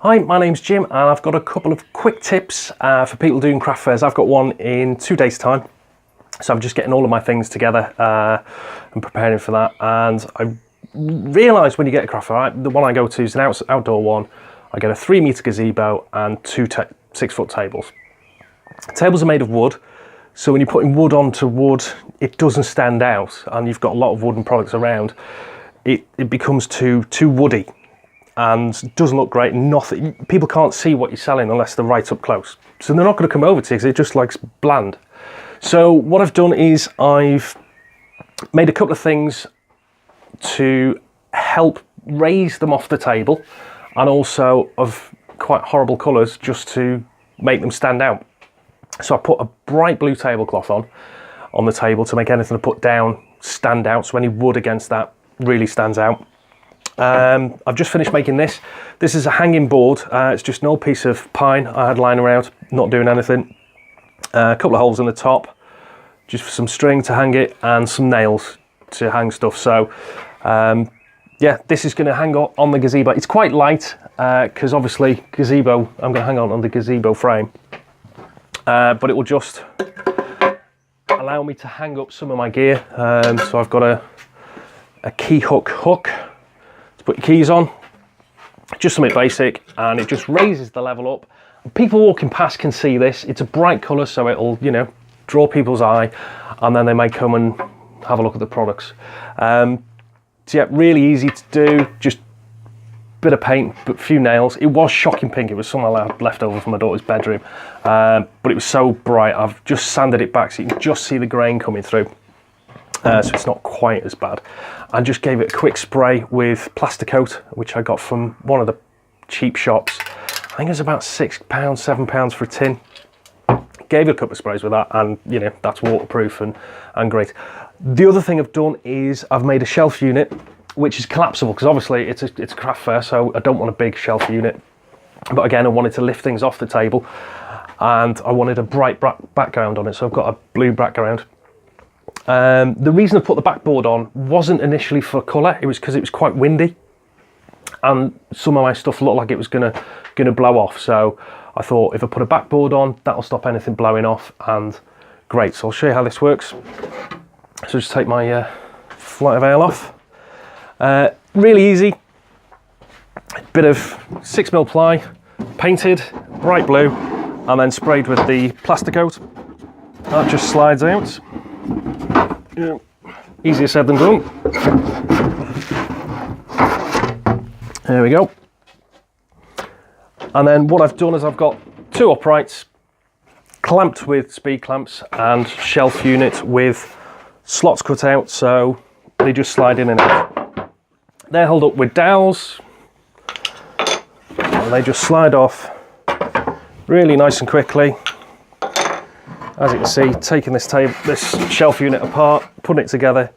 Hi, my name's Jim and I've got a couple of quick tips for people doing craft fairs. I've got one in 2 days' time, so I'm just getting all of my things together and preparing for that. And I realised when you get a craft fair, the one I go to is an outdoor one. I get a 3-metre gazebo and 2 6-foot tables. Tables are made of wood, so when you're putting wood onto wood, it doesn't stand out, and you've got a lot of wooden products around. It becomes too woody and doesn't look great. Nothing. People can't see what you're selling unless they're right up close, so they're not going to come over to you because it just looks bland. So what I've done is I've made a couple of things to help raise them off the table, and also of quite horrible colours just to make them stand out. So I put a bright blue tablecloth on the table to make anything I put down stand out, so any wood against that really stands out. I've just finished making this. This is a hanging board. It's just an old piece of pine I had lying around, not doing anything. A couple of holes in the top, just for some string to hang it, and some nails to hang stuff. So yeah, this is going to hang on the gazebo. It's quite light because obviously gazebo, I'm going to hang on the gazebo frame, but it will just allow me to hang up some of my gear. So I've got a key hook to put your keys on, just something basic, and it just raises the level up. People walking past can see this. It's a bright colour, so it'll, you know, draw people's eye, and then they may come and have a look at the products. So yeah, really easy to do, just bit of paint, but a few nails. It was shocking pink. It was something I had left over from my daughter's bedroom, but it was so bright. I've just sanded it back so you can just see the grain coming through. So it's not quite as bad. I just gave it a quick spray with Plastercoat, which I got from one of the cheap shops. I think it was about £6, £7 for a tin. Gave it a couple of sprays with that, and you know, that's waterproof and great. The other thing I've done is I've made a shelf unit, which is collapsible, because obviously it's a craft fair, so I don't want a big shelf unit. But again, I wanted to lift things off the table, and I wanted a bright background on it, so I've got a blue background. The reason I put the backboard on wasn't initially for colour. It was because it was quite windy, and some of my stuff looked like it was gonna blow off. So I thought if I put a backboard on, that'll stop anything blowing off, and great. So I'll show you how this works. So just take my flight of veil off. Really easy. Bit of 6mm ply, painted bright blue, and then sprayed with the Plastercoat. That just slides out. Yeah. Easier said than done. There we go. And then what I've done is I've got 2 uprights clamped with speed clamps and shelf unit with slots cut out, so they just slide in and out. They're held up with dowels, and they just slide off really nice and quickly. As you can see, taking this shelf unit apart, putting it together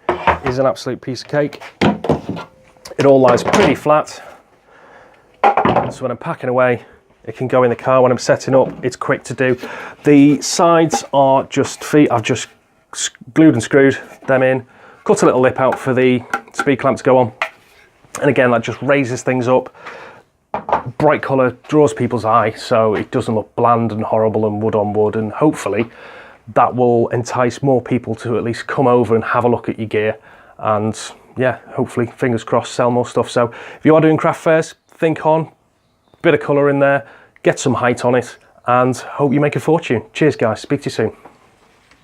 is an absolute piece of cake. It all lies pretty flat, so when I'm packing away, it can go in the car. When I'm setting up, it's quick to do. The sides are just feet. I've just glued and screwed them in, cut a little lip out for the speed clamp to go on, and again, that just raises things up. Bright colour draws people's eye, so it doesn't look bland and horrible and wood on wood, and hopefully that will entice more people to at least come over and have a look at your gear, and yeah, hopefully, fingers crossed, sell more stuff. So if you are doing craft fairs, think on, bit of colour in there, get some height on it, and hope you make a fortune. Cheers guys, speak to you soon.